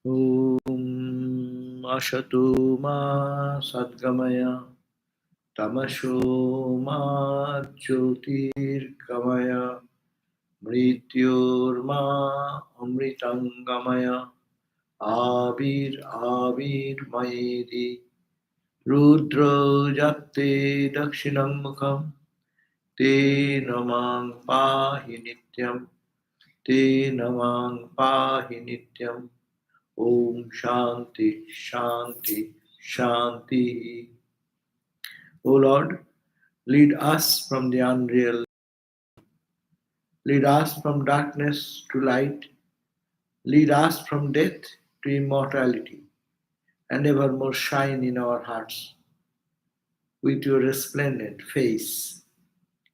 Om Ashato Ma Sadgamaya Tamasho Ma Jyotirgamaya Mrityorma Amritangamaya Avir Mayedi Rudra Jate Dakshinam Mukham Te Namang Pahi Nityam Te Namang Pahi Nityam Om Shanti Shanti Shanti. O Lord, lead us from the unreal, lead us from darkness to light, lead us from death to immortality, and evermore shine in our hearts with your resplendent face.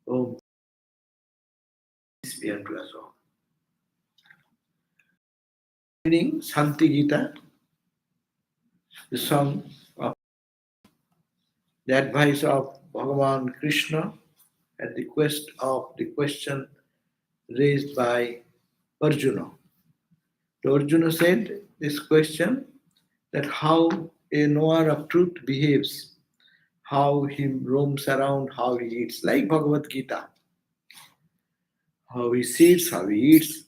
Om, peace be unto us all. Reading Shanti Gita, the song of the advice of Bhagavan Krishna at the quest of the question raised by Arjuna. So Arjuna said this question that how a knower of truth behaves, how he roams around, how he eats, like Bhagavad Gita, how he sits, how he eats.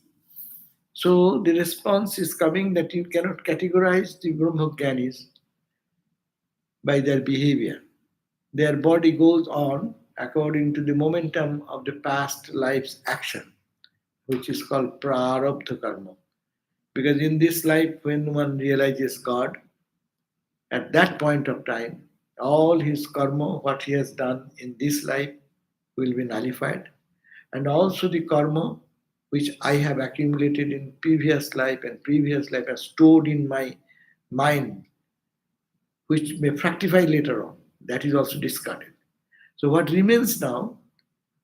So the response is coming that you cannot categorize the Brahmagyanis by their behavior. Their body goes on according to the momentum of the past life's action, which is called prarabdha karma. Because in this life, when one realizes God, at that point of time, all his karma, what he has done in this life, will be nullified. And also the karma which I have accumulated in previous life and previous life are stored in my mind, which may fructify later on, that is also discarded. So what remains now,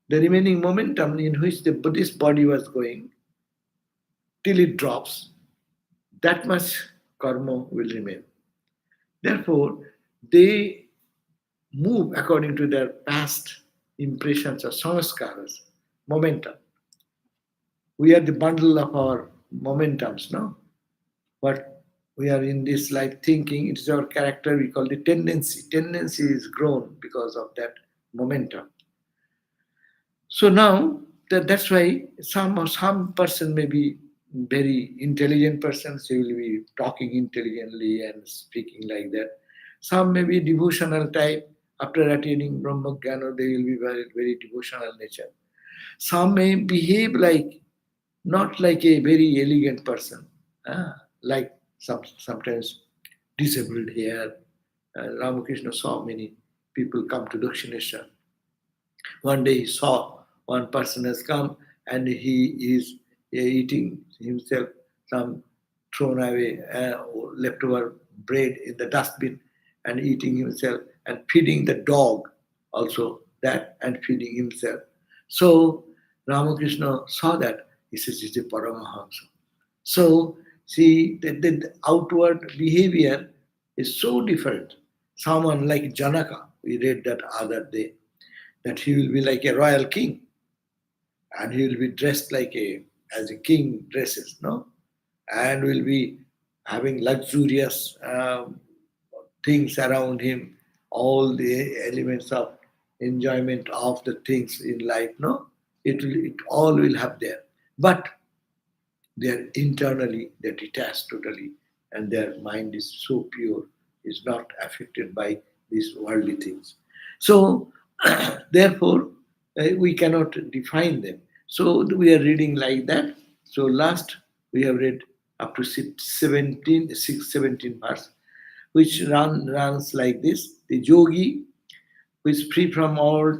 the remaining momentum in which the Buddhist body was going, till it drops, that much karma will remain. Therefore, they move according to their past impressions or samskaras, momentum. We are the bundle of our momentums, no? What we are in this life thinking, it is our character, we call the tendency. Tendency is grown because of that momentum. So now, that's why some person may be very intelligent person, so will be talking intelligently and speaking like that. Some may be devotional type. After attaining Brahma-gyana, they will be very, very devotional nature. Some may behave like, not like a very elegant person, like sometimes disabled here. Ramakrishna saw many people come to Dakshineswar. One day he saw one person has come and he is eating himself some thrown away leftover bread in the dustbin and eating himself and feeding the dog also that and feeding himself. So Ramakrishna saw that. He says it's a Paramahamsa. So see that the outward behavior is so different. Someone like Janaka, we read that other day, that he will be like a royal king and he will be dressed like as a king dresses, no? And will be having luxurious things around him, all the elements of enjoyment of the things in life, no? It all will have there. But they're internally, they're detached totally, and their mind is so pure, is not affected by these worldly things. So, therefore, we cannot define them. So, we are reading like that. So, last we have read up to 17 verse, which runs like this. The yogi, who is free from all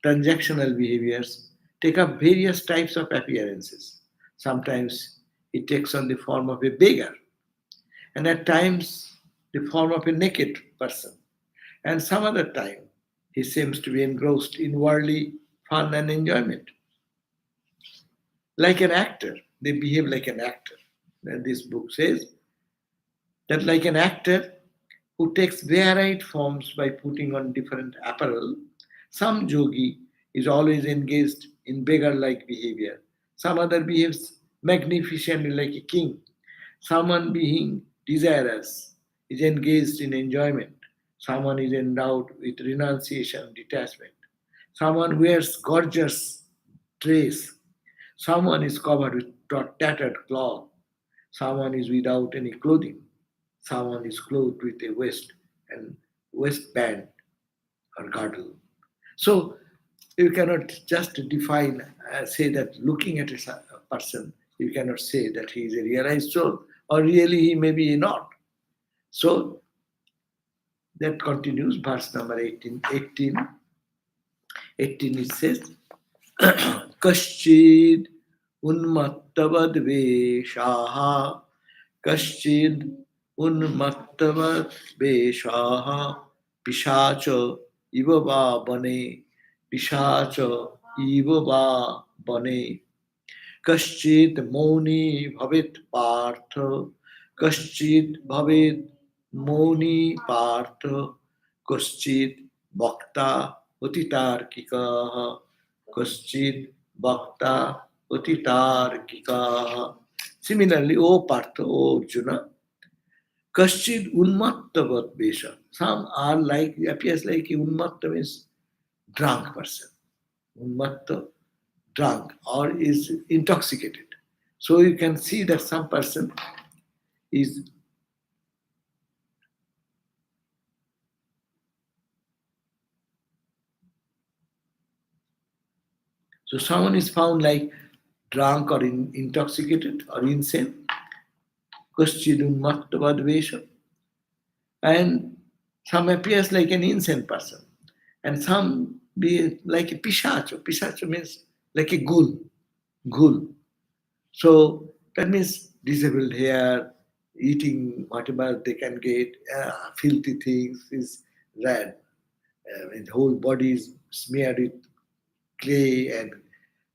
transactional behaviors, take up various types of appearances. Sometimes it takes on the form of a beggar, and at times the form of a naked person, and some other time he seems to be engrossed in worldly fun and enjoyment. Like an actor, they behave like an actor. And this book says that like an actor who takes varied forms by putting on different apparel, some yogi is always engaged in beggar-like behavior. Some other behaves magnificently like a king. Someone being desirous, is engaged in enjoyment. Someone is endowed with renunciation, detachment. Someone wears gorgeous dress. Someone is covered with tattered cloth. Someone is without any clothing. Someone is clothed with a waistband or girdle. So you cannot just define, say that looking at a person, you cannot say that he is a realized soul, or really he may be not. So that continues, verse number 18. 18 it says, Kaschid unmattavad veshaha, Kaschid unmattavad veshaha, pishacha iva va bane, pishacha iva va bane, Kaschid moni bhavet partha, Kaschid bhavet moni partha, Kaschid bhakta utitarkikaha, Kaschid bhakta utitarkikaha. Similarly, O Partha, O Arjuna, Kaschid unmattavat vesha. Some are like, appears like unmatta means drunk person. Unmatta, drunk or is intoxicated. So you can see that some person is so someone is found like drunk or intoxicated or insane. Kaschidun mattavad, and some appears like an insane person, and some be like a pishacho. Pishacho means like a ghoul. Ghoul. So that means disabled hair, eating whatever they can get, filthy things, is red. And the whole body is smeared with clay, and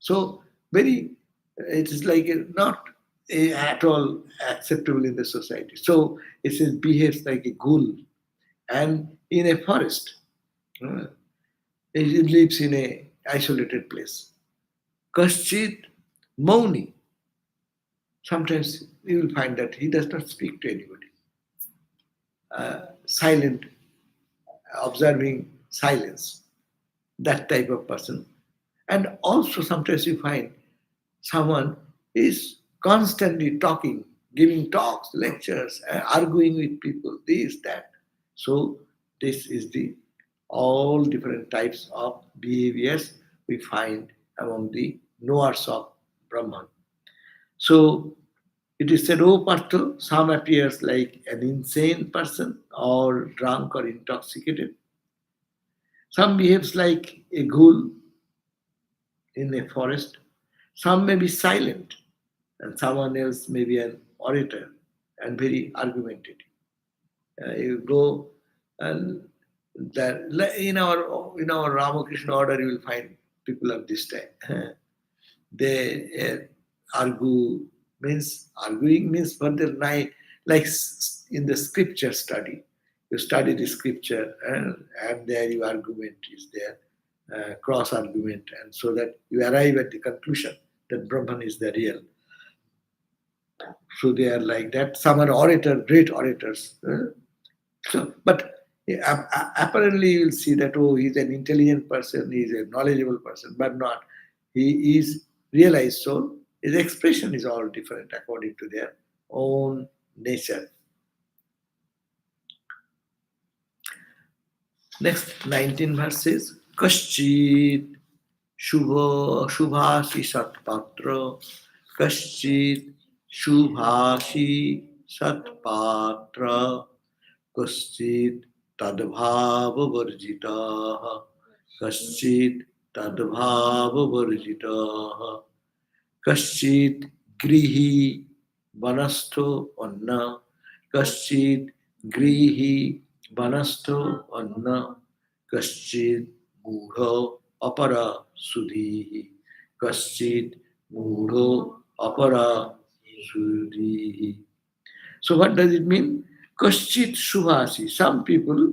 so very, it is like not at all acceptable in the society. So it says behaves like a ghoul, and in a forest. uh, It lives in a isolated place. Kaschit Mauni. Sometimes you will find that he does not speak to anybody. Silent, observing silence, that type of person. And also sometimes you find someone is constantly talking, giving talks, lectures, arguing with people, this, that. So this is the all different types of behaviors we find among the knowers of Brahman. So it is said, oh Partha, some appears like an insane person or drunk or intoxicated. Some behaves like a ghoul in a forest. Some may be silent, and someone else may be an orator and very argumentative. You go and that in our Ramakrishna order, you will find people of this type. They arguing means further night, like in the scripture study. You study the scripture, and there your argument is there, cross argument, and so that you arrive at the conclusion that Brahman is the real. So they are like that. Some are great orators. So, but apparently you will see that, oh, he's an intelligent person, he's a knowledgeable person, but not. He is realized soul. His expression is all different according to their own nature. Next 19 verses. Kaschit shubhashi satpatra, Kaschit shubhashi satpatra, Kaschit tadbhava-varjitaḥ, Kaschit tadbhava-varjitaḥ, Kaschit grihi vanastho anna, Kaschit grihi vanastho anna, Kaschit mudha apara sudhihi, Kaschit mudha apara sudhihi. So what does it mean? Kaschit shubhasi. Some people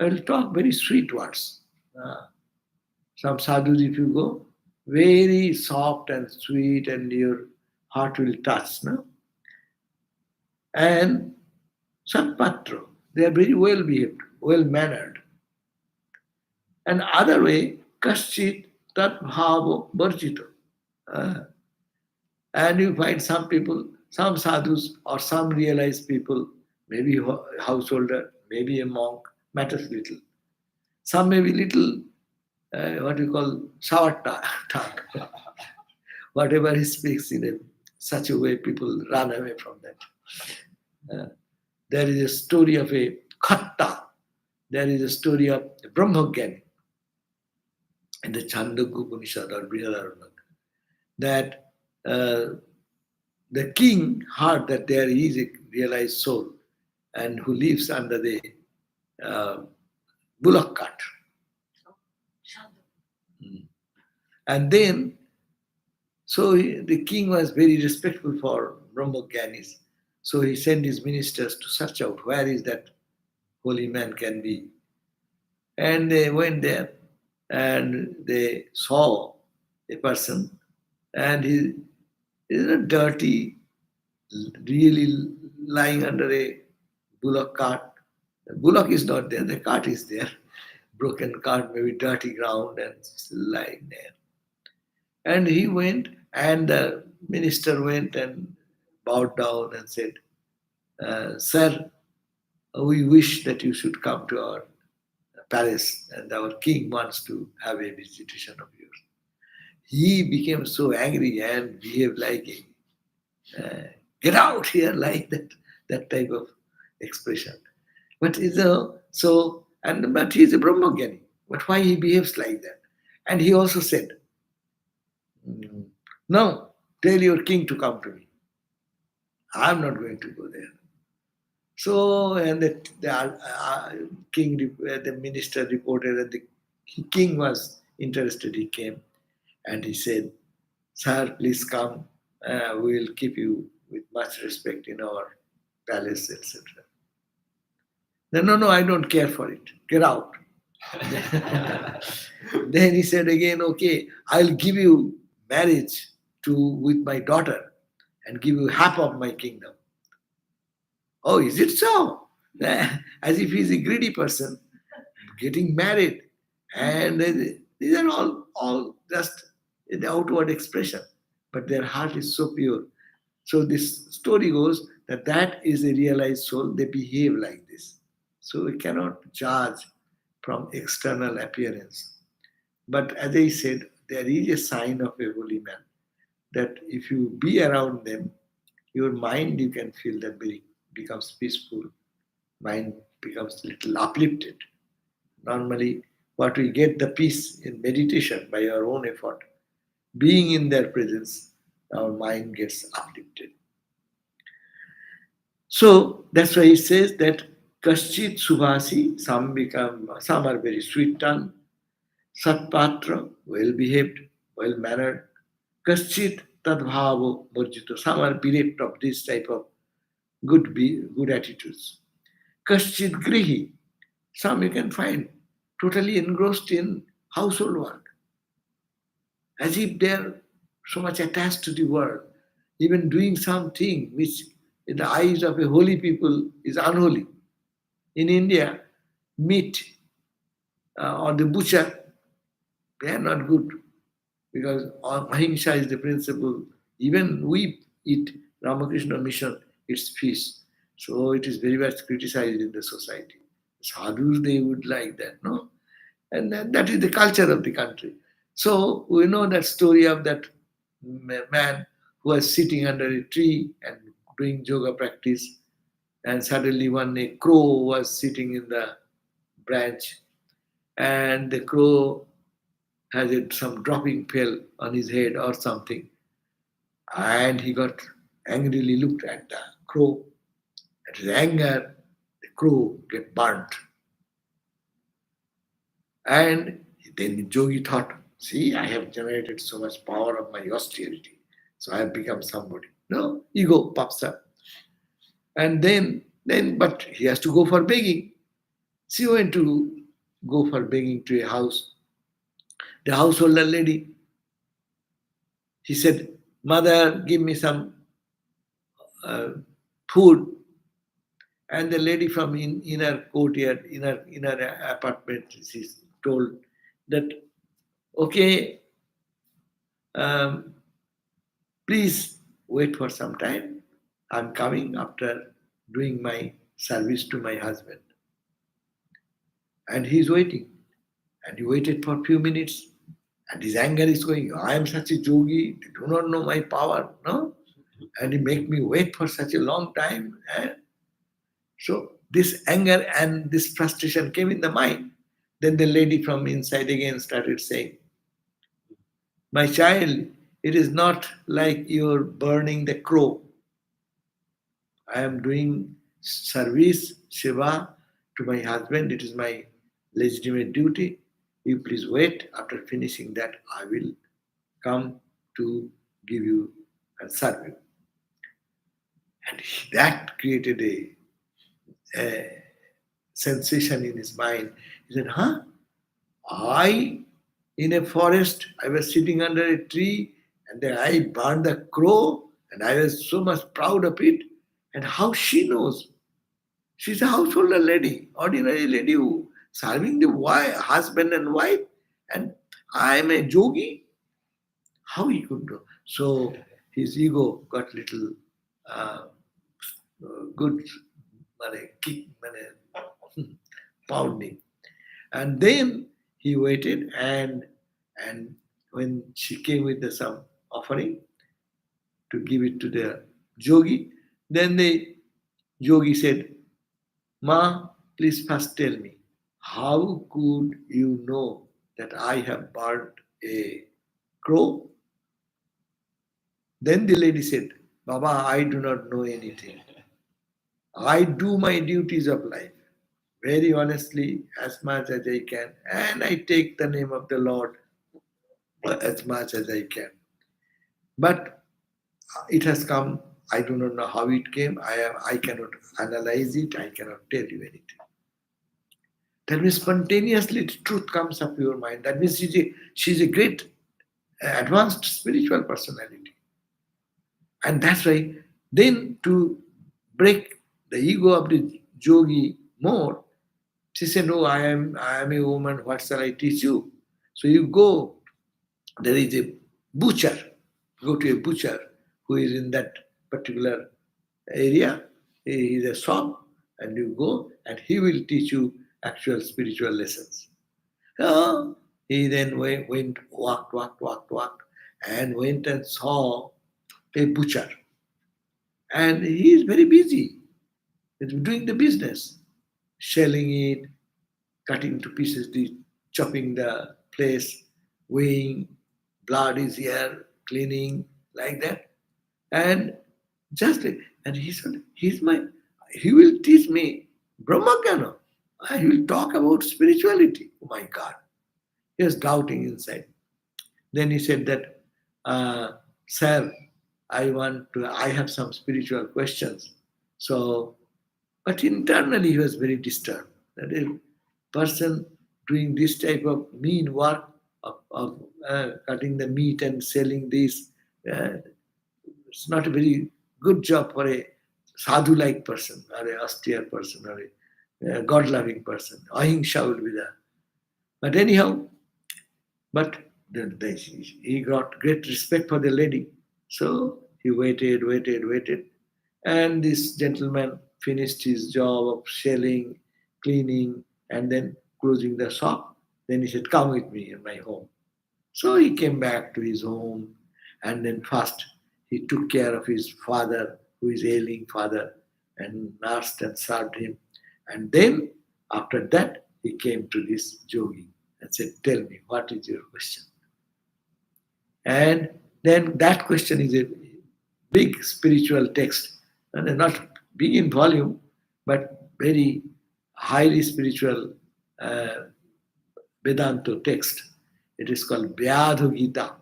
will talk very sweet words. Some sadhus, if you go, very soft and sweet, and your heart will touch. No? And Satpatra, they are very well behaved, well mannered. And other way, kaschit tat-bhāvo varjito. And you find some people, some sadhus or some realized people, maybe a householder, maybe a monk, matters little. Some may be little, what you call, sour tongue. Whatever he speaks in such a way, people run away from that. There is a story of a khatta. There is a story of a Brahmagyan in the Chandogya Upanishad or Brihadaranyaka, that the king heard that there is a realized soul and who lives under the bullock cart. And then, so the king was very respectful for Brahmagyanis. So he sent his ministers to search out where is that holy man can be. And they went there and they saw a person, and he is a dirty, really lying under a bullock cart. The bullock is not there, the cart is there. Broken cart, maybe dirty ground, and still lying there. And he went, and the minister went and bowed down and said, Sir, we wish that you should come to our palace, and our king wants to have a visitation of yours. He became so angry and behaved like a get out here, like that type of expression. But he's but he's a Brahmagyani. But why he behaves like that? And he also said, no, tell your king to come to me. I'm not going to go there. So, and the minister reported, and the king was interested. He came and he said, Sir, please come. We will keep you with much respect in our palace, etc. No, I don't care for it. Get out. Then he said again, okay, I'll give you marriage with my daughter and give you half of my kingdom. Oh, is it so? As if he's a greedy person getting married. And these are all just the outward expression. But their heart is so pure. So this story goes that is a realized soul. They behave like this. So we cannot judge from external appearance. But as I said, there is a sign of a holy man, that if you be around them, your mind, you can feel that becomes peaceful, mind becomes a little uplifted. Normally, what we get the peace in meditation by our own effort, being in their presence, our mind gets uplifted. So that's why he says that kaschit subhasi, some are very sweet tongue, satpatra, well behaved, well mannered, kaschit tad-bhāvo varjito, some are bereft of this type of good attitudes. Kaschit grihi, some you can find totally engrossed in household work, as if they are so much attached to the world, even doing something which in the eyes of a holy people is unholy. In India, meat or the butcher, they are not good, because ahimsa is the principle. Even we eat Ramakrishna mission, it's fish. So it is very much criticized in the society. Sadhus, they would like that, no? And that is the culture of the country. So we know that story of that man who was sitting under a tree and doing yoga practice, and suddenly a crow was sitting in the branch, and the crow has some dropping fell on his head or something, and he got angrily looked at the crow. At his anger, the crow get burnt. And then the yogi thought, see, I have generated so much power of my austerity, so I have become somebody. No, ego pops up. And then, but he has to go for begging. She went to go for begging to a house. The householder lady, he said, Mother, give me some food And the lady from inner courtyard, inner apartment, she's told that, okay, um, please wait for some time. I'm coming after doing my service to my husband. And he's waiting. And he waited for a few minutes. And his anger is going, I am such a yogi, they do not know my power, no? And he make me wait for such a long time. Eh? So this anger and this frustration came in the mind. Then the lady from inside again started saying, my child, it is not like you're burning the crow. I am doing service, seva to my husband. It is my legitimate duty. You please wait. After finishing that, I will come to give you and serve you. And that created a sensation in his mind. He said, huh? In a forest, I was sitting under a tree and then I burned the crow and I was so much proud of it. And how she knows? She's a householder lady, ordinary lady who serving the husband and wife, and I am a yogi. How he could know? So his ego got little good kick, pounding. And then he waited, and when she came with some offering to give it to the yogi, then the yogi said, Ma, please first tell me, how could you know that I have burnt a crow? Then the lady said, Baba, I do not know anything. I do my duties of life very honestly, as much as I can, and I take the name of the Lord as much as I can. But it has come, I do not know how it came, I cannot analyze it, I cannot tell you anything. That means spontaneously the truth comes up to your mind. That means she's a great, advanced spiritual personality. And that's why then to break the ego of the yogi more, she said, no, I am a woman, what shall I teach you? So you go, there is a butcher, go to a butcher who is in that particular area, he is a shop, and you go and he will teach you actual spiritual lessons. So he then walked, and went and saw a butcher. And he is very busy. He's doing the business, shelling it, cutting to pieces, chopping the place, weighing, blood is here, cleaning, like that. And and he said, he will teach me Brahmagana. He will talk about spirituality. Oh my God. He was doubting inside. Then he said that, sir, I have some spiritual questions. So, but internally he was very disturbed. That a person doing this type of mean work of cutting the meat and selling this, it's not a very good job for a sadhu-like person or a austere person or a God-loving person. Ahimsa will be there. But anyhow, he got great respect for the lady. So he waited. And this gentleman finished his job of shelling, cleaning, and then closing the shop. Then he said, come with me in my home. So he came back to his home, and then first he took care of his father, who is ailing father, and nursed and served him. And then after that, he came to this yogi and said, tell me, what is your question? And then that question is a big spiritual text, and not big in volume, but very highly spiritual Vedanta text. It is called Gita,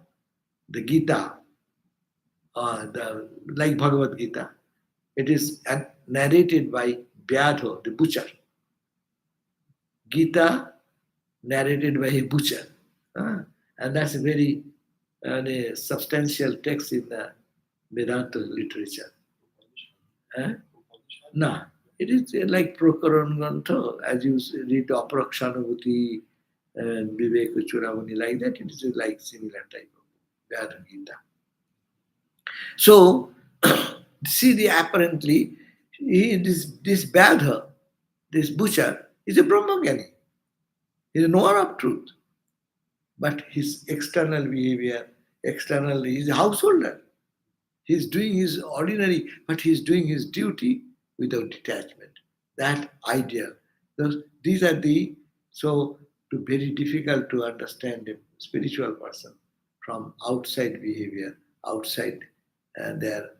the Gita, like Bhagavad Gita. It is narrated by Vyadho, the butcher. Gita narrated by a butcher. And that's a very substantial text in the Vedanta literature. No, it is like Prakaran Grantha, as you read Aparakshanubhuti and Viveka Churamani, like that, it is like similar type of Vada Gita. So, see the apparently, this Badha, this butcher, is a Brahmagani. He is a knower of truth. But his external behavior, externally, is a householder. He is doing his ordinary, but he is doing his duty without detachment. That idea. These are very difficult to understand a spiritual person from outside behavior, outside their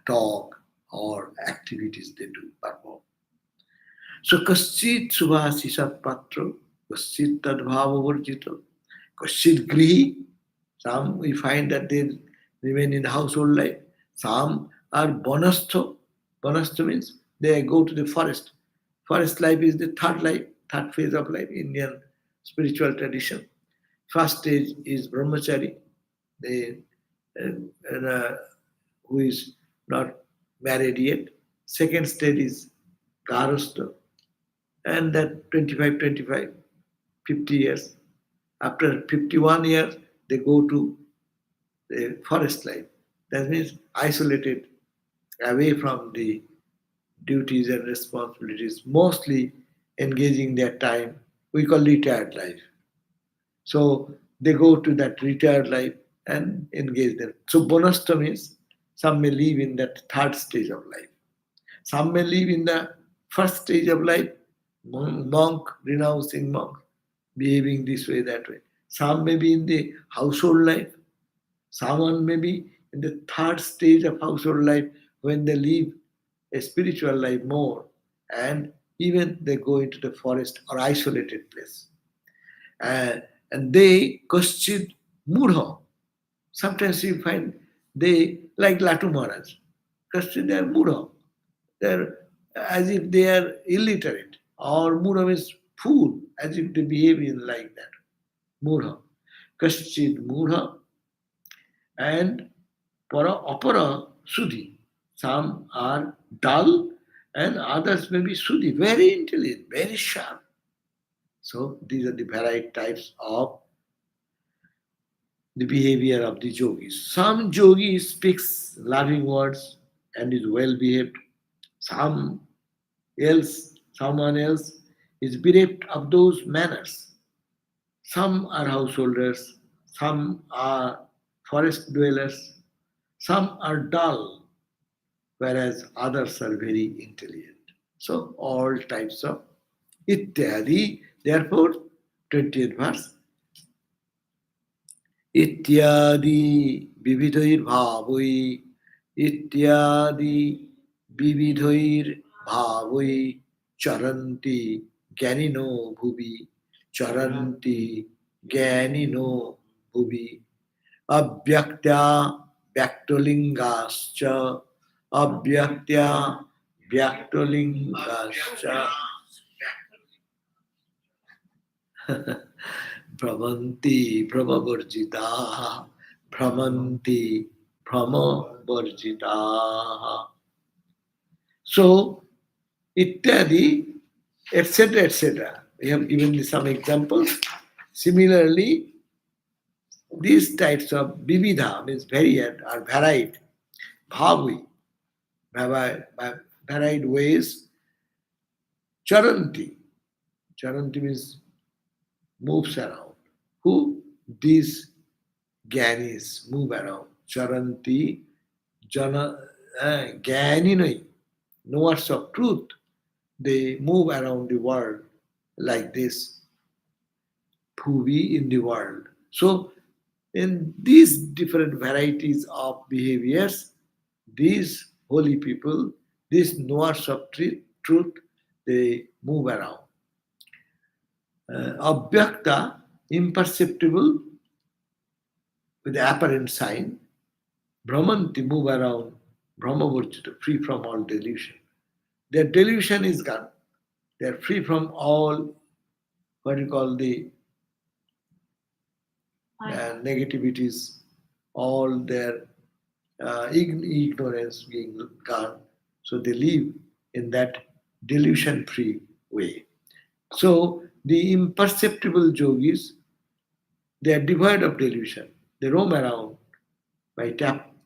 talk or activities they do perform. So, kaschit subhasisat patro, kaschit tad-bhāva-varjito, kaschit grihi. Some we find that they remain in the household life. Some are bonastho. Bonastho means they go to the forest. Forest life is the third phase of life, Indian spiritual tradition. First stage is brahmachari, who is not married yet. Second stage is garastha, and that 25, 50 years. After 51 years, they go to the forest life. That means isolated, away from the duties and responsibilities, mostly engaging their time. We call retired life. So they go to that retired life and engage them. So bonastha means some may live in that third stage of life. Some may live in the first stage of life, monk, renouncing monk, behaving this way, that way. Some may be in the household life. Someone may be in the third stage of household life when they live a spiritual life more, and even they go into the forest or isolated place. And they kaschid mudha. Sometimes you find they, like Latu Maharaj, kaschid they are mudha. They're as if they are illiterate, or mudha means fool, as if they behave in like that. Mudha. Kaschid mudha and para apara sudhi. Some are dull and others may be sudhi, very intelligent, very sharp. So these are the varied types of the behavior of the yogis. Some yogi speaks loving words and is well behaved. Someone else is bereft of those manners. Some are householders, some are forest dwellers, some are dull, whereas others are very intelligent. So all types of ityadi. Therefore, 20th verse. Ityadi vividhoir bhavoi, ityadi vividhoir bhavoi, caranti jnanino bhuvi, caranti jnanino bhuvi, abhyaktya vyaktolingascha, abhyaktya vyaktolingascha. Bhramanti brahmavarjitaḥ, bhramanti brahmavarjitaḥ. So, ityadi, etc., etc. We have given some examples. Similarly, these types of vividha means varied or varied. Bhavi, varied ways. Caranti. Caranti means moves around. Who? These Gyanis move around. Caranti, Gyaninai, knowers of truth. They move around the world like this. Bhuvi in the world. So, in these different varieties of behaviors, these holy people, these knowers of truth, they move around. Abhyakta, imperceptible with apparent sign. Bhramanti, move around. Brahmavarjita, free from all delusion. Their delusion is gone. They are free from all what you call the negativities, all their ignorance being gone. So they live in that delusion-free way. So the imperceptible yogis, they are devoid of delusion. They roam around by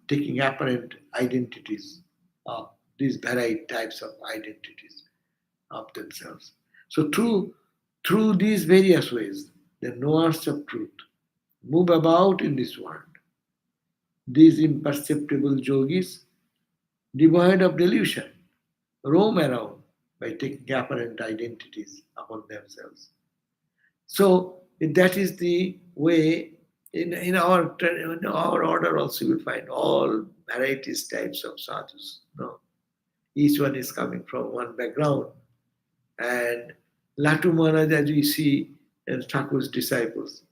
taking apparent identities of these varied types of identities of themselves. So through these various ways, the knowers of truth move about in this world. These imperceptible yogis, devoid of delusion, roam around by taking apparent identities upon themselves. So that is the way in our order also you will find all varieties types of sadhus. No? Each one is coming from one background. And Latu Maharaj, as we see in Thakur's disciples,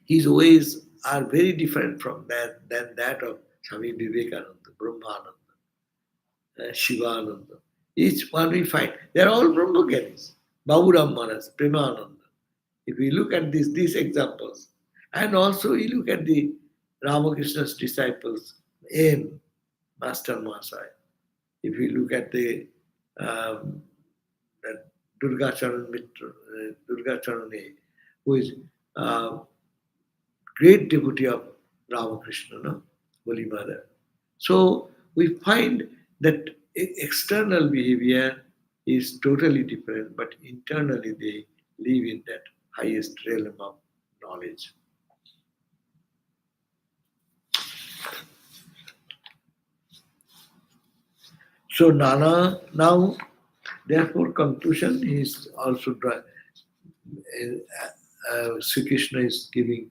his ways are very different from than that of Swami Vivekananda, Brahmananda, Shivananda. Each one we find, they are all Brahmagaris. Baburam Maharaj, Premananda. If we look at these examples, and also we look at the Ramakrishna's disciples, Master Mahasaya. If we look at the Durga Charane, who is great devotee of Ramakrishna, no? Holy Mother. So we find that external behavior is totally different, but internally they live in that highest realm of knowledge. So now, therefore, conclusion is also Sri Krishna is giving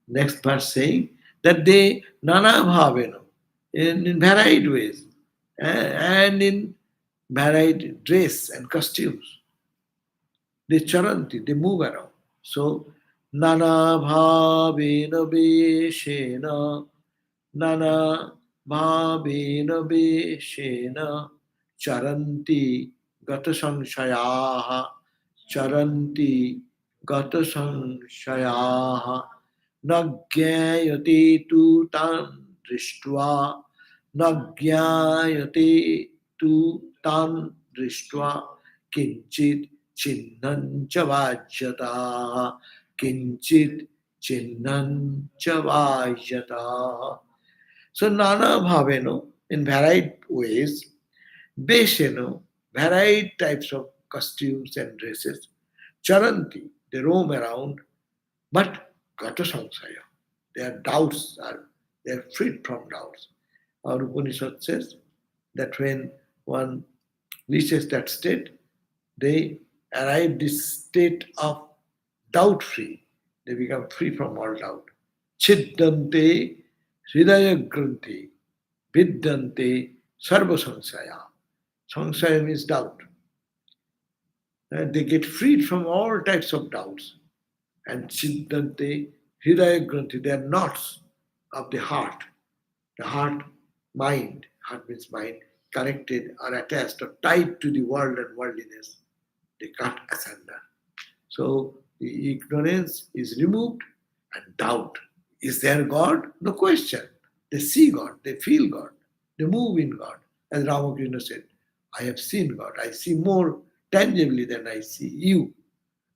next verse saying that they nānā-bhāvena in varied ways and in varied dress and costumes. They caranti, they move around. So nānā-bhāvena veśena, nānā-bhāvena veśena, caranti gata-saṃśayāḥ, caranti gata-saṃśayāḥ, jñāyate tu tan dṛṣṭvā, jñāyate tu tan dṛṣṭvā, kiñciccihnañca vāhyataḥ, kiñciccihnañca vāhyataḥ. So nānā-bhāvena in varied ways, veśena, varied types of costumes and dresses, caranti, they roam around, but gata-saṃśayāḥ, their doubts they are freed from doubts. Our Upanishad says that when one reaches that state, they arrive this state of doubt-free. They become free from all doubt. Chiddante hridaya-granthi vidyante śubha-sañcayena. Saṃśaya means doubt. And they get freed from all types of doubts. And chiddante hridaya-granthi, they are knots of the heart. The heart means mind, connected or attached or tied to the world and worldliness. They cut asunder. So the ignorance is removed and doubt. Is there God? No question. They see God, they feel God, they move in God. As Ramakrishna said, I have seen God. I see more tangibly than I see you.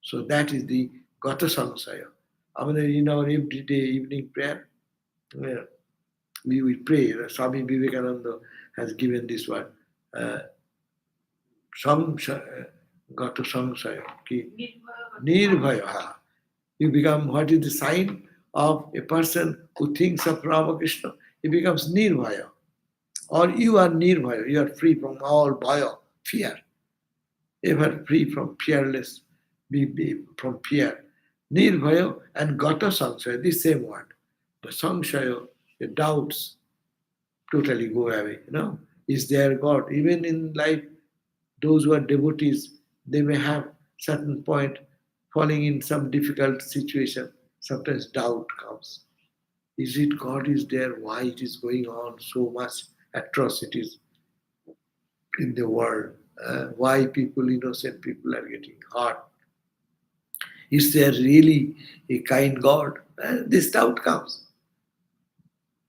So that is the gata-saṃśayāḥ. In our everyday evening prayer, we pray. Swami Vivekananda has given this one. Gata-saṃśayāḥ. Nirbhaya. You become, what is the sign of a person who thinks of Ramakrishna? He becomes nirbhaya. Or you are nirbhaya. You are free from all bhaya, fear. Ever free from fearless, from fear. Nirbhaya and gata-saṃśayāḥ, the same word. The saṃśaya, the doubts totally go away. Is there God? Even in life, those who are devotees, they may have certain point falling in some difficult situation. Sometimes doubt comes. Is it God is there? Why it is going on so much atrocities in the world? Why people, innocent people are getting hurt? Is there really a kind God? This doubt comes.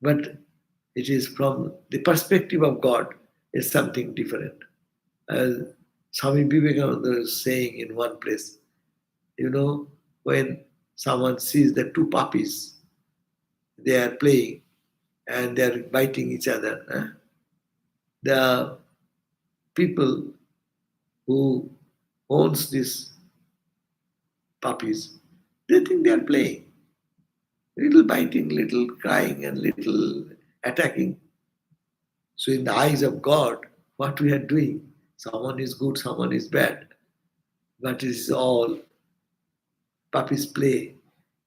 But it is from the perspective of God, it's something different. Swami Vivekananda is saying in one place, when someone sees the two puppies, they are playing and they are biting each other. The people who owns these puppies, they think they are playing. Little biting, little crying, and little attacking. So in the eyes of God, what we are doing, someone is good, someone is bad. But it is all puppies play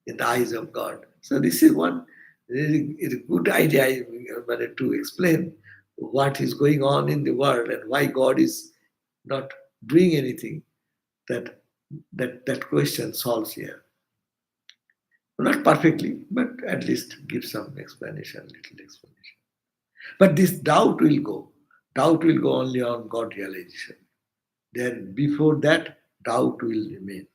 in the eyes of God. So this is one really it's a good idea I wanted to explain what is going on in the world and why God is not doing anything. That question solves here. Not perfectly, but at least give some explanation, little explanation. But this doubt will go. Doubt will go only on God realization. Then before that, doubt will remain.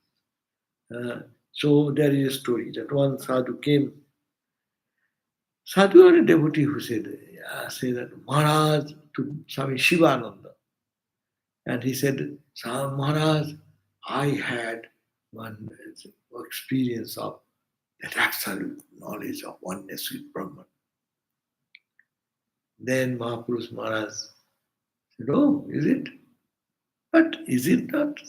So there is a story that one sadhu came. Sadhu or a devotee who said that Maharaj to Swami Shivananda. And he said, Maharaj, I had one experience of that absolute knowledge of oneness with Brahman. Then Mahapurush Maharaj said, oh, is it? But is it not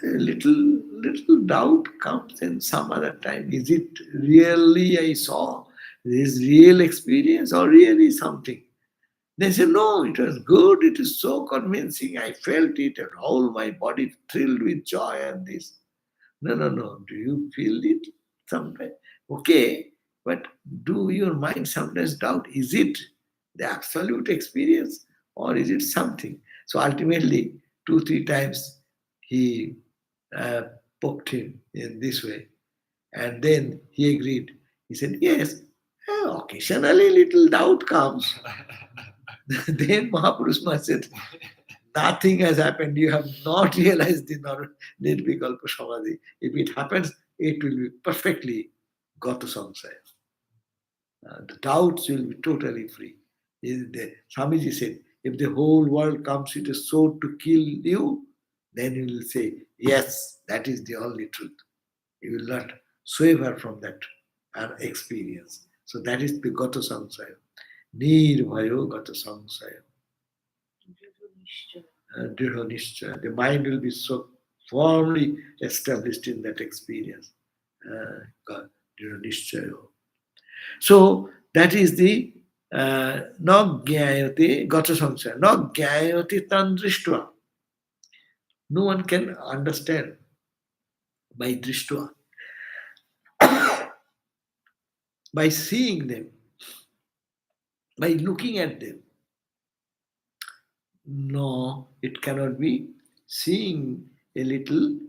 a little doubt comes in some other time? Is it really I saw this real experience or really something? They said, no, it was good, it is so convincing, I felt it and all my body thrilled with joy and this. No, do you feel it sometimes? Okay, but do your mind sometimes doubt, is it the absolute experience or is it something? So ultimately, 2-3 times he uh, poked him in this way. And then he agreed. He said, yes, occasionally little doubt comes. Then Mahapurush Maharaj said, nothing has happened. You have not realized the Nirvikalpa Samadhi. If it happens, it will be perfectly gata-saṃśayāḥ. The doubts will be totally free. Swamiji said, if the whole world comes with a sword to kill you, then you will say, yes, that is the only truth. You will not swerve from that experience. So that is the gata-saṃśayāḥ. Nirbhayo gata-saṃśayāḥ. The mind will be so firmly established in that experience. So that is the jñāyate gata-saṃśayāḥ. Jñāyate tan dṛṣṭvā. No one can understand by dṛṣṭvā. By seeing them, by looking at them. No, it cannot be seeing a little.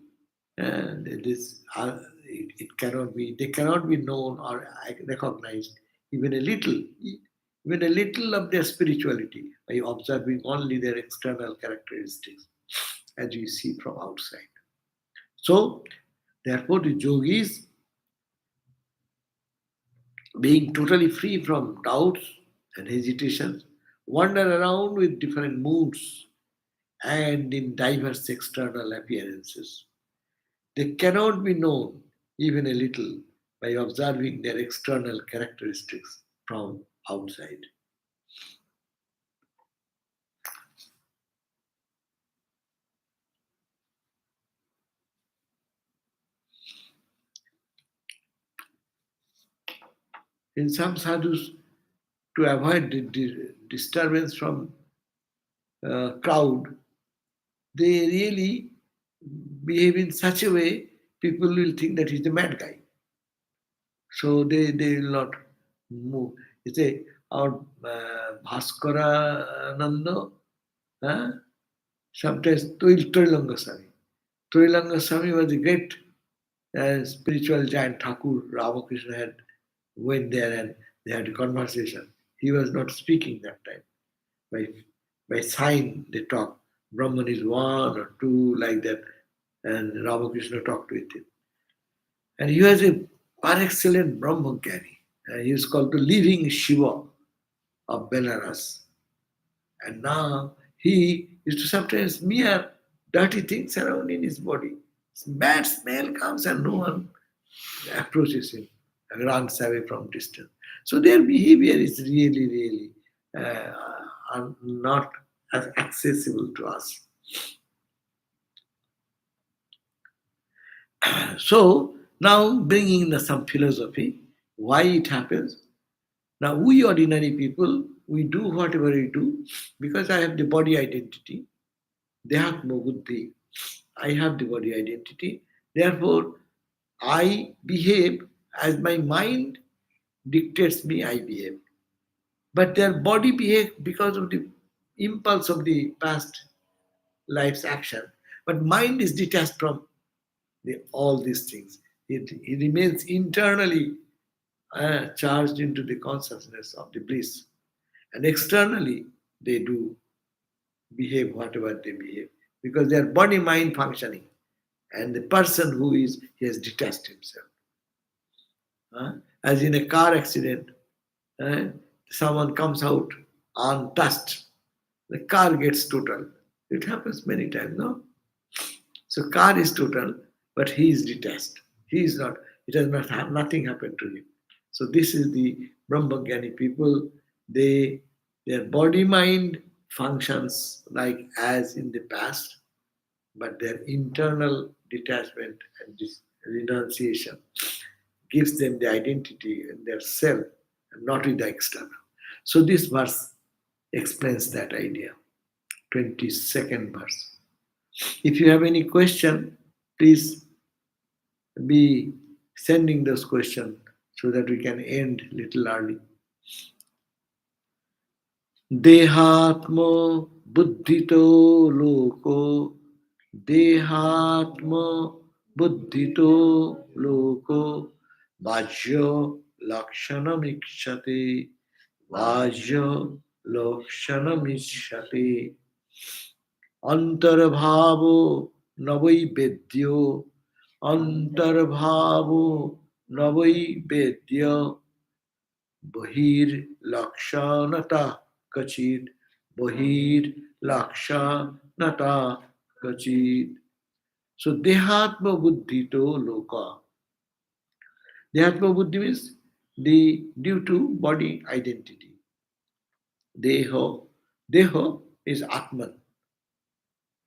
It cannot be. They cannot be known or recognized. Even a little of their spirituality by observing only their external characteristics, as we see from outside. So, therefore, the yogis, being totally free from doubts and hesitations, wander around with different moods and in diverse external appearances. They cannot be known even a little by observing their external characteristics from outside. In some sadhus, to avoid the disturbance from crowd, they really behave in such a way people will think that he's a mad guy. So they will not move. You say, our Bhaskara sometimes Toilanga Swami. Toilanga Swami was a great spiritual giant. Thakur Ramakrishna had went there and they had a conversation. He was not speaking that time. By sign they talk. Brahman is one or two like that. And Ramakrishna talked with him. And he was a par excellent Brahmajnani. He was called the living Shiva of Belarus. And now he used to sometimes mere dirty things around in his body. Bad smell comes and no one approaches him, runs away from distance. So their behavior is really, really not as accessible to us. So now bringing in some philosophy, why it happens. Now we ordinary people, we do whatever we do because I have the body identity, dehātma-buddhi. I have the body identity. Therefore, I behave as my mind dictates me, I behave. But their body behaves because of the impulse of the past life's action. But mind is detached from all these things. It remains internally charged into the consciousness of the bliss. And externally, they do behave whatever they behave because their body mind functioning. And the person who is, he has detached himself. As in a car accident, someone comes out untouched, the car gets total. It happens many times, no? So car is total, but he is detached. He is not, it has not nothing happened to him. So this is the Brahmagyani people. Their body mind functions like as in the past, but their internal detachment and this renunciation gives them the identity in their self and not with the external. So this verse explains that idea. 22nd verse. If you have any question, please be sending those questions so that we can end little early. Dehātma-buddhito loko, dehātma-buddhito loko, bāhya-lakṣaṇam īkṣate, bāhya-lakṣaṇam īkṣate, antar-bhāve navai vedyo, antar-bhāve navai vedya, bahir-lakṣaṇataḥ kvacit, bahir-lakṣaṇataḥ kvacit. So dehātma-buddhito loka. Dehātma-buddhi means due to body identity. Deho is Atman.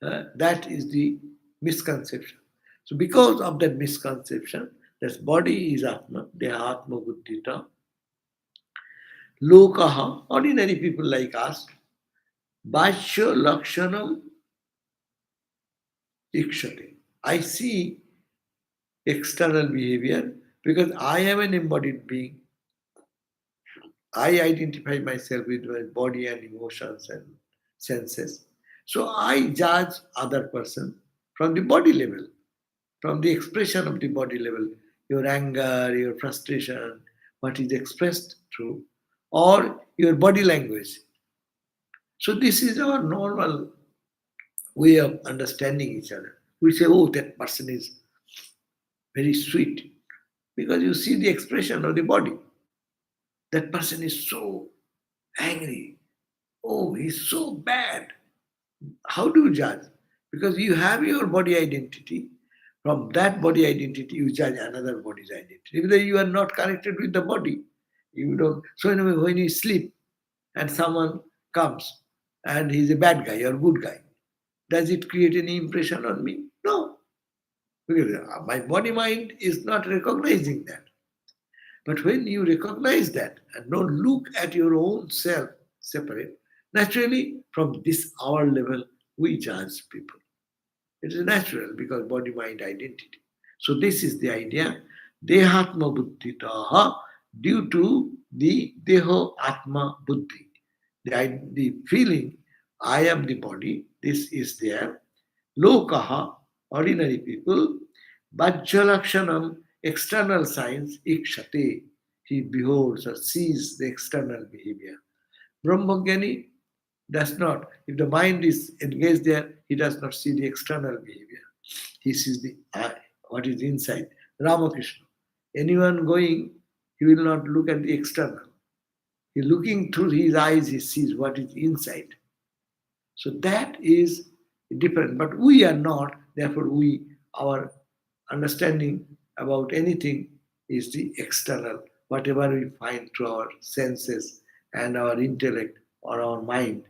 That is the misconception. So because of that misconception, that body is Atman, dehātma-buddhitaḥ. Lokaḥ, ordinary people like us, bāhya-lakṣaṇam īkṣate. I see external behavior because I am an embodied being. I identify myself with my body and emotions and senses. So I judge other person from the body level, from the expression of the body level, your anger, your frustration, what is expressed through, or your body language. So this is our normal way of understanding each other. We say, oh, that person is very sweet, because you see the expression of the body. That person is so angry. Oh, he's so bad. How do you judge? Because you have your body identity. From that body identity, you judge another body's identity. Because you are not connected with the body, you don't. So anyway, when you sleep and someone comes and he's a bad guy or good guy, does it create any impression on me? No. Because my body mind is not recognizing that. But when you recognize that and don't look at your own self separate, naturally from this our level we judge people. It is natural because body mind identity. So this is the idea. Dehātma-buddhitaḥ, due to the deho atma buddhi. The feeling I am the body, this is there. Lokaḥ, ordinary people, bāhya-lakṣaṇam, external signs, īkṣate, he beholds or sees the external behavior. Brahmagyani does not. If the mind is engaged there, he does not see the external behavior. He sees the what is inside. Ramakrishna. Anyone going, he will not look at the external. He looking through his eyes, he sees what is inside. So that is different. But we are not, therefore our understanding about anything is the external, whatever we find through our senses and our intellect or our mind.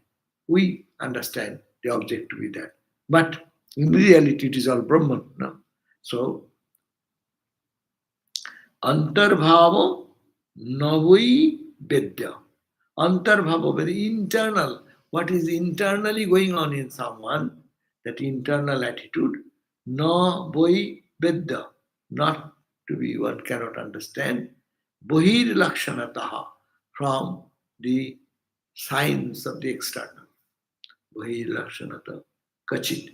We understand the object to be that. But in reality, it is all Brahman. No? So, antar-bhāve navai vedyaḥ. Antar-bhāve, very internal. What is internally going on in someone, that internal attitude, na vai vedyaḥ, not to be, one cannot understand. Bahir-lakṣaṇataḥ, from the signs of the external. Bahir-lakṣaṇataḥ, kvacit,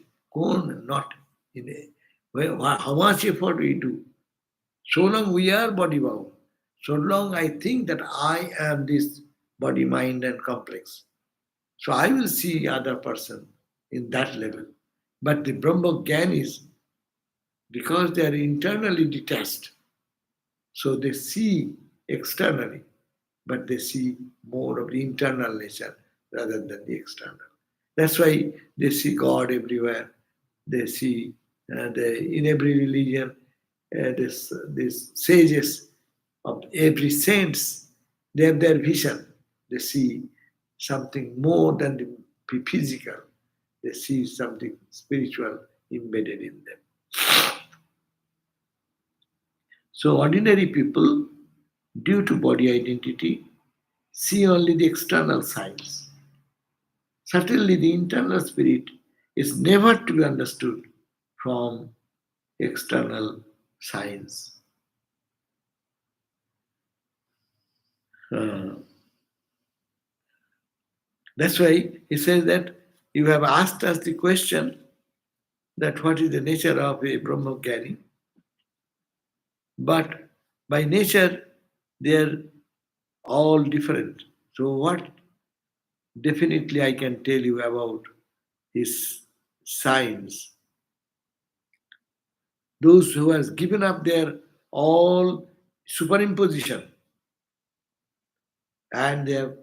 not in a. How much effort we do? So long we are body bound, so long I think that I am this body, mind and complex. So I will see other person in that level. But the Brahma Gyan is, because they are internally detached, so they see externally, but they see more of the internal nature rather than the external. That's why they see God everywhere. They see in every religion, these sages of every saints, they have their vision. They see something more than the physical. They see something spiritual embedded in them. So ordinary people, due to body identity, see only the external signs. Certainly the internal spirit is never to be understood from external signs. That's why he says that you have asked us the question that what is the nature of a Brahmajnani, but by nature they are all different. So what definitely I can tell you about his signs. Those who has given up their all superimposition and they have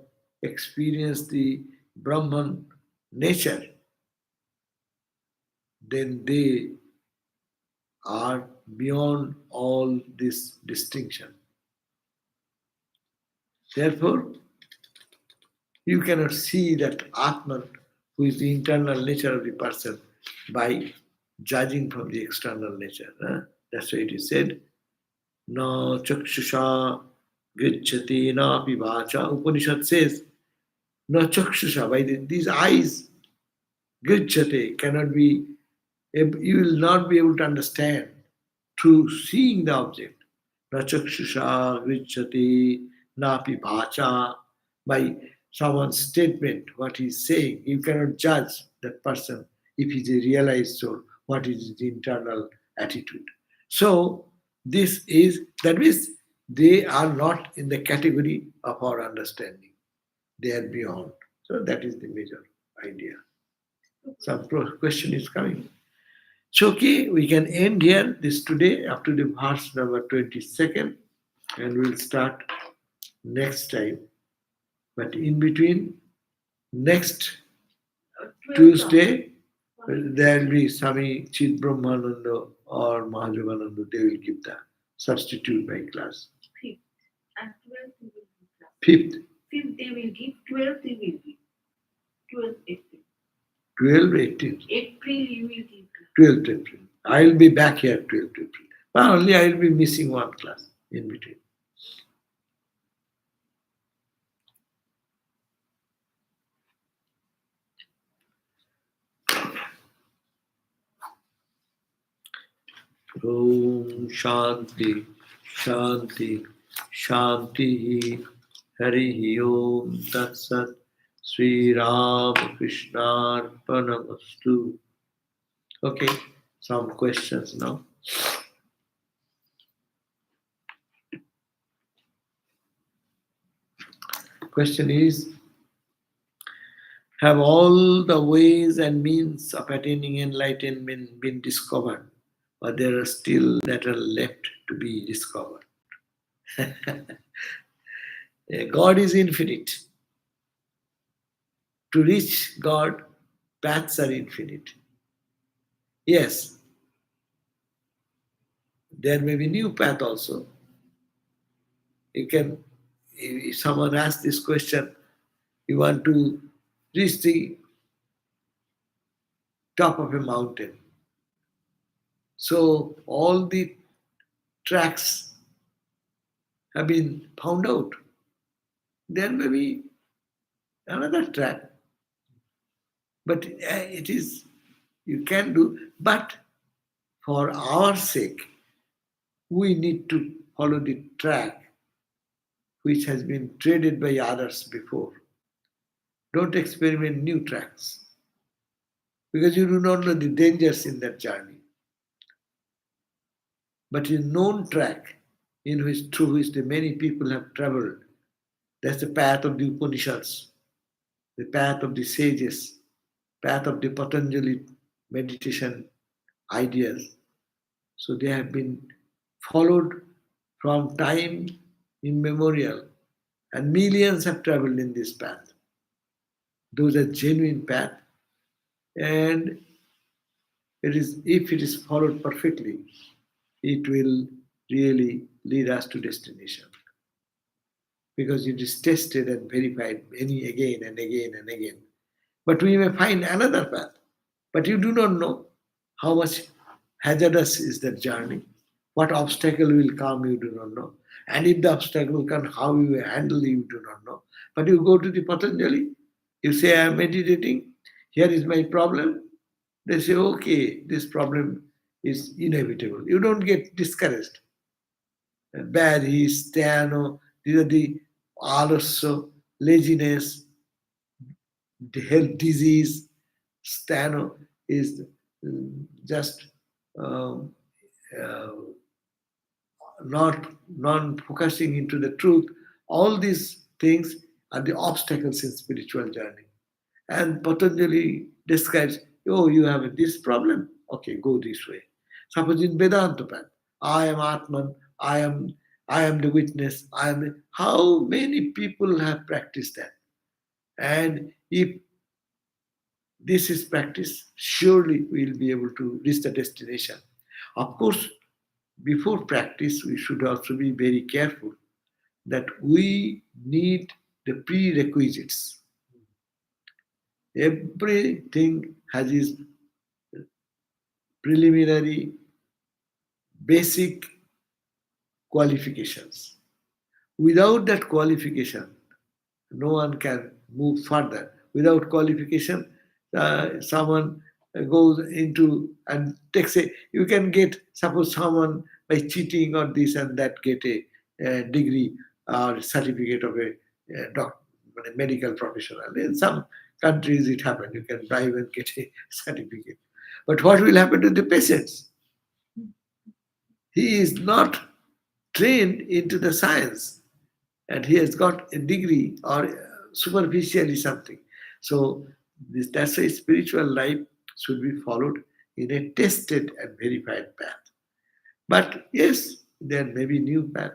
experienced the Brahman nature, then they are beyond all this distinction. Therefore, you cannot see that Atman, who is the internal nature of the person, by judging from the external nature. That's why it is said, na chakshusha gicchati na pivacha. Upanishad says, na chakshusha, by these eyes, gicchate, cannot be, you will not be able to understand through seeing the object. Na chakshusha gicchati na pivacha, by someone's statement, what he is saying, you cannot judge that person if he is a realized soul, what is his internal attitude. So, that means they are not in the category of our understanding. They are beyond. So, that is the major idea. Some question is coming. So, okay, we can end here this today up to the verse number 22nd, and we'll start next time. But in between, next Tuesday, there will be Swami Chit Brahmananda or Mahajogananda. They will give the substitute by class. Fifth and 12th they will give class. Fifth. Fifth they will give, 12th they will give. 12th April. 12, 18. April you will give class. 12th April. I will be back here 12th April. But only I will be missing one class in between. Om Shanti, Shanti, Shanti, Hari Om Tat Sat, Sri Ram Krishnarpanamastu. Okay, some questions now. Question is, have all the ways and means of attaining enlightenment been discovered, or there are still that are left to be discovered? God is infinite. To reach God, paths are infinite. Yes, there may be new path also. You can, if someone asks this question, you want to reach the top of a mountain. So all the tracks have been found out. There may be another track, but it is, you can do, but for our sake, we need to follow the track which has been treaded by others before. Don't experiment new tracks because you do not know the dangers in that journey. But a known track in which through which the many people have traveled, that's the path of the Upanishads, the path of the sages, path of the Patanjali meditation ideas. So they have been followed from time immemorial, and millions have traveled in this path. Those are genuine path, and it is, if it is followed perfectly, it will really lead us to destination. Because it is tested and verified many again and again and again. But we may find another path. But you do not know how much hazardous is that journey. What obstacle will come, you do not know. And if the obstacle comes, how you will handle, you do not know. But you go to the Patanjali, you say, I am meditating, here is my problem. They say, okay, this problem is inevitable. You don't get discouraged. Bari, stano, these are the alasya, laziness, the health disease. Stano is just um, uh, not non-focusing into the truth. All these things are the obstacles in spiritual journey. And Patanjali describes, oh, you have this problem? Okay, go this way. Suppose in Vedanta path, I am Atman, I am the witness, how many people have practiced that? And if this is practiced, surely we will be able to reach the destination. Of course, before practice, we should also be very careful that we need the prerequisites. Everything has its preliminary, basic qualifications. Without that qualification, no one can move further. Without qualification, someone goes into and takes a, you can get, suppose someone by cheating or this and that get a degree or certificate of a medical professional. In some countries it happens, you can bribe and get a certificate. But what will happen to the patients? He is not trained into the science and he has got a degree or superficially something. So that's why spiritual life should be followed in a tested and verified path. But yes, there may be new path.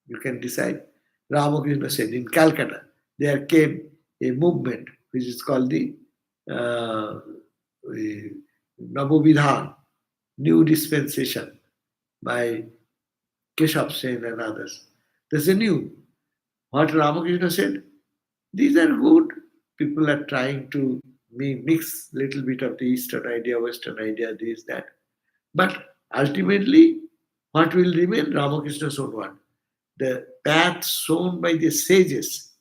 You can decide. Ramakrishna said in Calcutta, there came a movement which is called the nānā-bhāvena, new dispensation by Keshav Sen and others. There's a new. What Ramakrishna said, these are good. People are trying to mix little bit of the Eastern idea, Western idea, this, that. But ultimately, what will remain? Ramakrishna's own one. The path shown by the sages,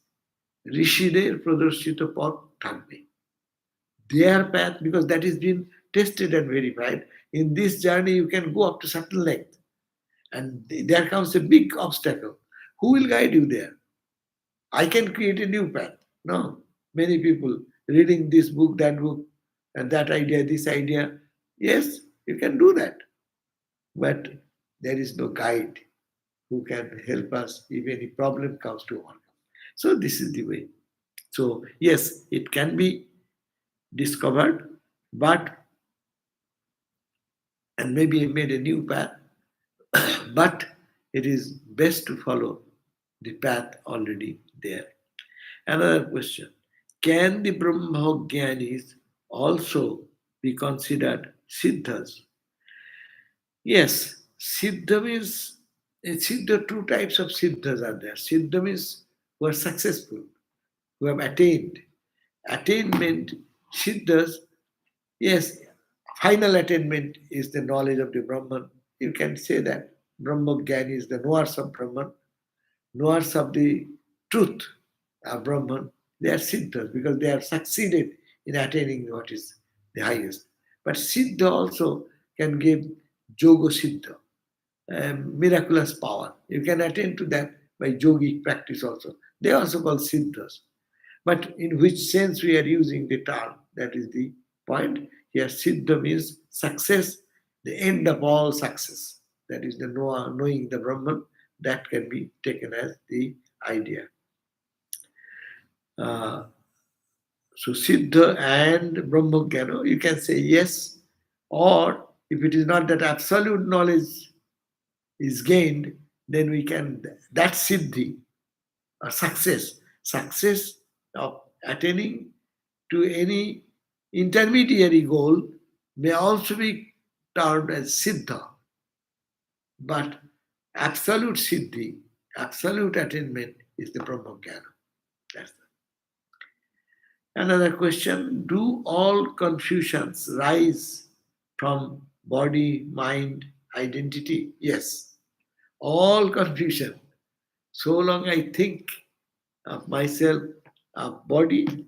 Rishider Pradarshita Path Thakbe. Their path, because that is been tested and verified. In this journey, you can go up to certain length. And there comes a big obstacle. Who will guide you there? I can create a new path. No. Many people reading this book, that book, and that idea, this idea. Yes, you can do that. But there is no guide who can help us if any problem comes to overcome. So this is the way. So yes, it can be discovered, but and maybe made a new path, but it is best to follow the path already there. Another question. Can the Brahmajnanis also be considered siddhas. Yes, siddha means, siddha, two types of siddhas are there. Siddha means who are successful, who have attained. Attainment, siddhas, yes, final attainment is the knowledge of the Brahman. You can say that Brahma Gyan is the knowers of Brahman, knowers of the truth of Brahman. They are siddhas because they have succeeded in attaining what is the highest. But siddha also can give yoga siddha, miraculous power. You can attain to that by yogic practice also. They are also called siddhas. But in which sense we are using the term, that is the point. Here, siddha means success, the end of all success. That is the knowing the Brahman. That can be taken as the idea. So siddha and Brahma Jnana, you can say yes, or if it is not that absolute knowledge is gained, then we can, that siddhi or success of attaining to any intermediary goal may also be termed as siddha. But absolute siddhi, absolute attainment is the Brahma Jnana. That's another question. Do all confusions rise from body, mind, identity? Yes. All confusion. So long I think of myself, of body,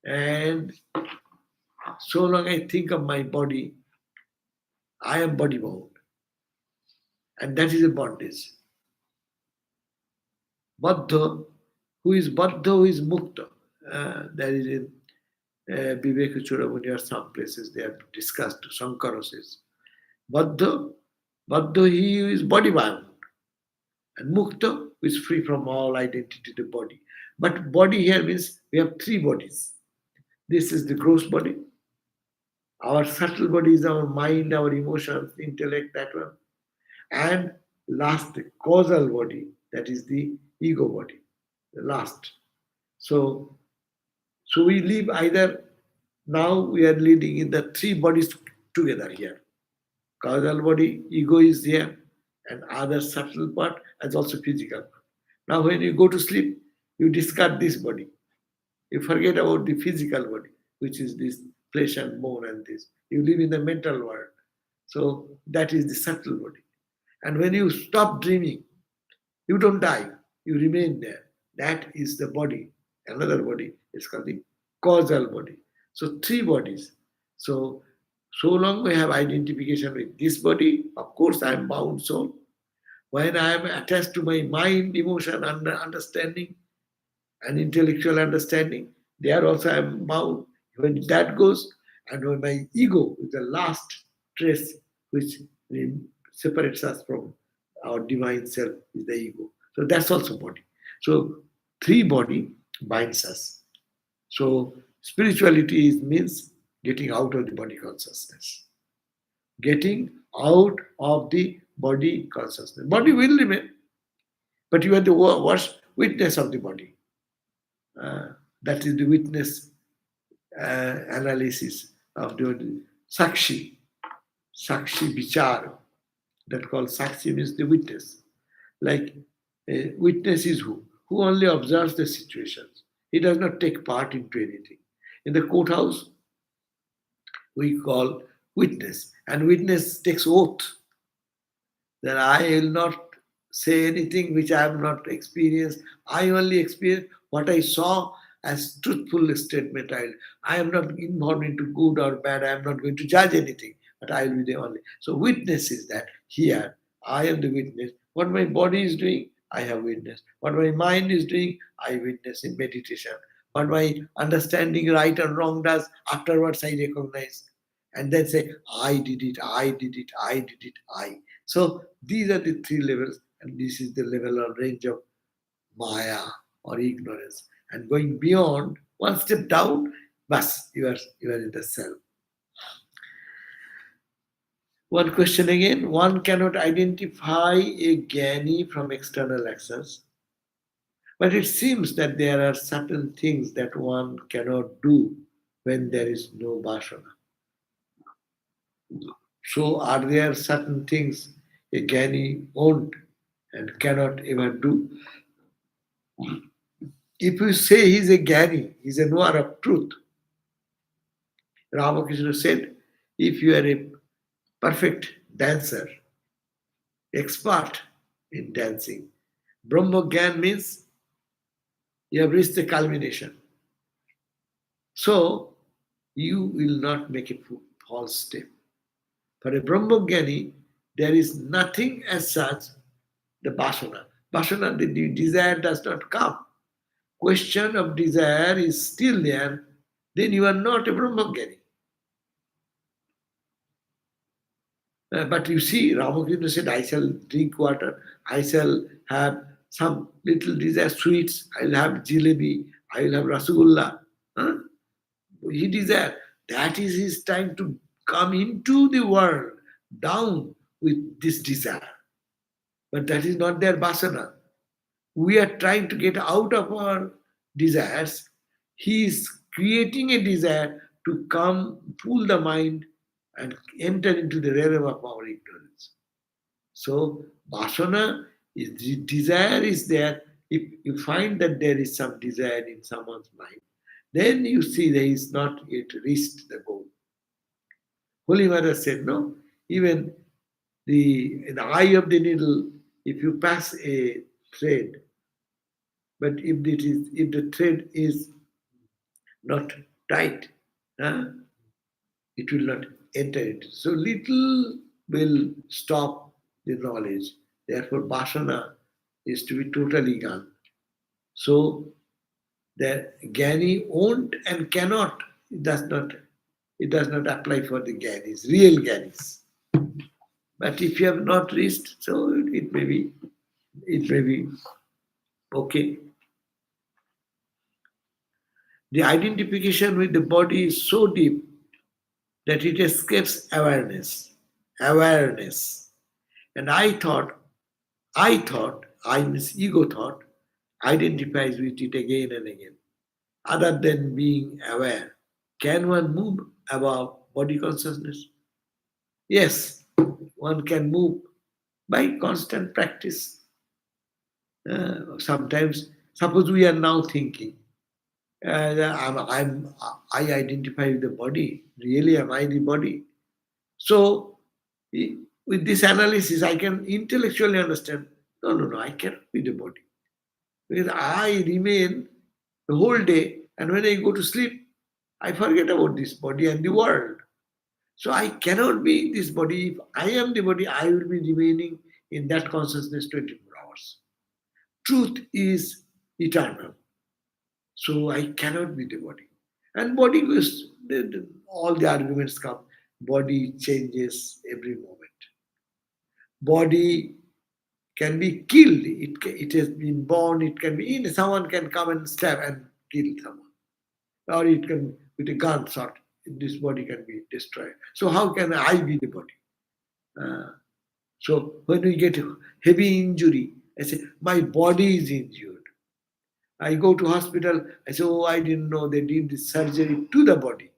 and so long I think of my body, I am body bound. And that is a bondage. Baddha, who is Baddha, who is Mukta. There is in Viveka Chudamani or some places they have discussed. Shankara says, Baddha, he who is body bound. And Mukta, who is free from all identity to the body. But body here means we have three bodies. This is the gross body. Our subtle body is our mind, our emotions, intellect, that one. And last, the causal body, that is the ego body, the last. So we live either, now we are living in the three bodies together here. Causal body, ego is here, and other subtle part as also physical part. Now when you go to sleep, you discard this body. You forget about the physical body, which is this flesh and bone and this. You live in the mental world. So that is the subtle body. And when you stop dreaming, you don't die. You remain there. That is the body. Another body is called the causal body. So three bodies. So long we have identification with this body, of course I am bound soul. When I am attached to my mind, emotion, understanding, and intellectual understanding, there also I am bound. When that goes, and when my ego is the last trace which separates us from our divine self is the ego. So that's also body. So three body binds us. So spirituality means getting out of the body consciousness. Getting out of the body consciousness. Body will remain, but you are the worst witness of the body. That is the witness analysis of the sakshi vichar. That called sakshi means the witness. Like a witness is who? Who only observes the situations. He does not take part into anything. In the courthouse, we call witness, and witness takes oath that I will not say anything which I have not experienced. I only experience what I saw as truthful statement. I am not involved into good or bad. I am not going to judge anything, but I will be the only. So witness is that here I am the witness. What my body is doing, I have witnessed. What my mind is doing, I witness in meditation. What my understanding right and wrong does, afterwards I recognize. And then say, I did it, I did it, I did it, I. So these are the three levels, and this is the level or range of Maya or ignorance. And going beyond, one step down, bas, you are in the self. One question again. One cannot identify a jnani from external actions, but it seems that there are certain things that one cannot do when there is no vasana. So are there certain things a jnani won't and cannot ever do? If you say he's a jnani, he's a knower of truth, Ramakrishna said, if you are a perfect dancer, expert in dancing, Brahma Gyan means you have reached the culmination. So you will not make a false step. For a Brahma Jnani, there is nothing as such, the vasana. Vasana, the desire does not come. Question of desire is still there, then you are not a Brahma Jnani. But you see, Ramakrishna said, I shall drink water, I shall have some little desire, sweets, I will have jalebi, I will have rasgulla. Huh? He desire. That is his time to come into the world, down with this desire. But that is not their vasana. We are trying to get out of our desires. He is creating a desire to come, fool the mind, and enter into the realm of our ignorance. So, vasana is the desire is there. If you find that there is some desire in someone's mind, then you see that he is not yet reached the goal. Holy Mother said, no, even in the eye of the needle, if you pass a thread, but if the thread is not tight, it will not enter it. So little will stop the knowledge. Therefore, vasana is to be totally gone. So the jnani won't and cannot. It does not apply for the jnanis, real jnanis. But if you have not reached, so it may be okay. The identification with the body is so deep that it escapes awareness. Awareness. And I means ego thought, identifies with it again and again. Other than being aware, can one move above body consciousness? Yes, one can move by constant practice. Sometimes, suppose we are now thinking, I identify with the body. Really, am I the body? So, with this analysis, I can intellectually understand. No, I cannot be the body because I remain the whole day, and when I go to sleep, I forget about this body and the world. So I cannot be this body. If I am the body, I will be remaining in that consciousness 24 hours. Truth is eternal. So I cannot be the body. And body goes, all the arguments come. Body changes every moment. Body can be killed. It has been born, it can be in. Someone can come and stab and kill someone. Or it can, with a gun shot, this body can be destroyed. So how can I be the body? So when we get heavy injury, I say, my body is injured. I go to hospital, I say, oh, I didn't know they did this surgery to the body.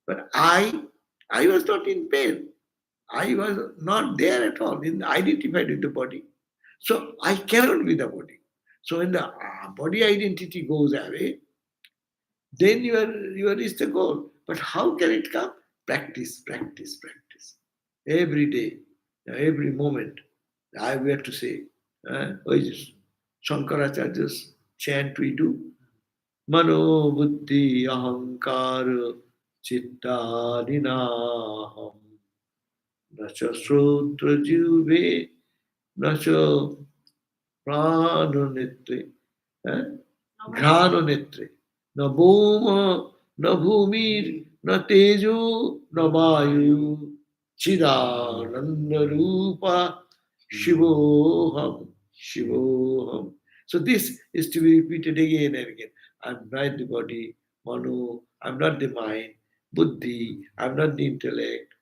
But I was not in pain. I was not there at all, identified with the body. So I cannot be the body. So when the body identity goes away, then you are reached the goal. But how can it come? Practice. Every day, every moment. I have to say, Shankaracharya's chant we do. Mano buddhi ahankara chitta dinaham nacha srotra juve nacha prana netre ghana netre na bhoma na bhumir na tejo na vayu chidananda rupa shivoham. So this is to be repeated again and again. I'm not the body, manu, I'm not the mind, buddhi, I'm not the intellect,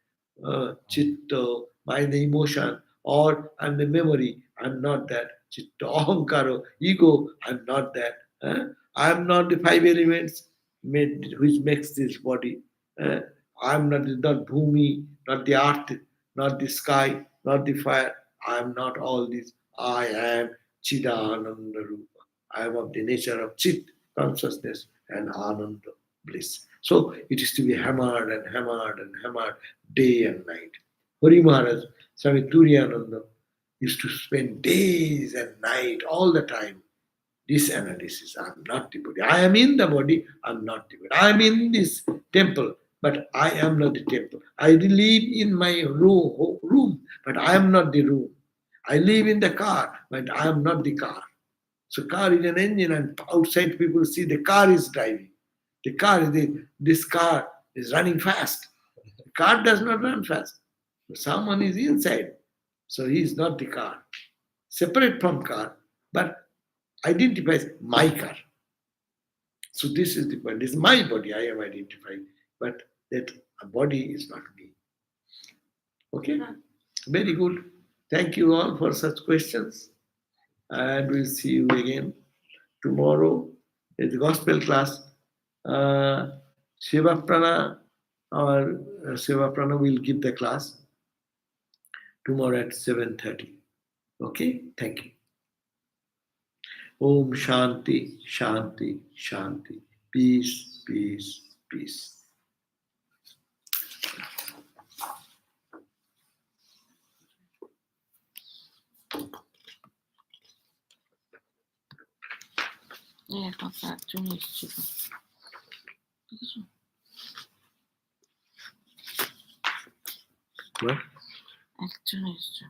chitta, mind, the emotion, or I'm the memory, I'm not that. Chitta, ahankara, ego, I'm not that. I'm not the five elements, which makes this body. I am not bhumi, not the earth, not the sky, not the fire. I am not all this. I am Chidananda Rupa. I am of the nature of Chit, consciousness, and Ananda, bliss. So it is to be hammered and hammered and hammered day and night. Hari Maharaj, Swami Turiyananda, used to spend days and night all the time this analysis. I am not the body. I am in the body, I am not the body. I am in this temple, but I am not the temple. I live in my room, but I am not the room. I live in the car, but I am not the car. So car is an engine, and outside people see the car is driving. This car is running fast. The car does not run fast. Someone is inside, so he is not the car. Separate from car, but identifies my car. So this is the point. This is my body. I am identifying, but that body is not me. Okay? Very good. Thank you all for such questions. And we'll see you again tomorrow in the gospel class. Shiva Prana, or Shiva Prana will give the class tomorrow at 7:30. Okay? Thank you. Om Shanti, Shanti, Shanti. Peace, peace, peace. 네, 아까 좀 있으시고. What? 액션이 있어.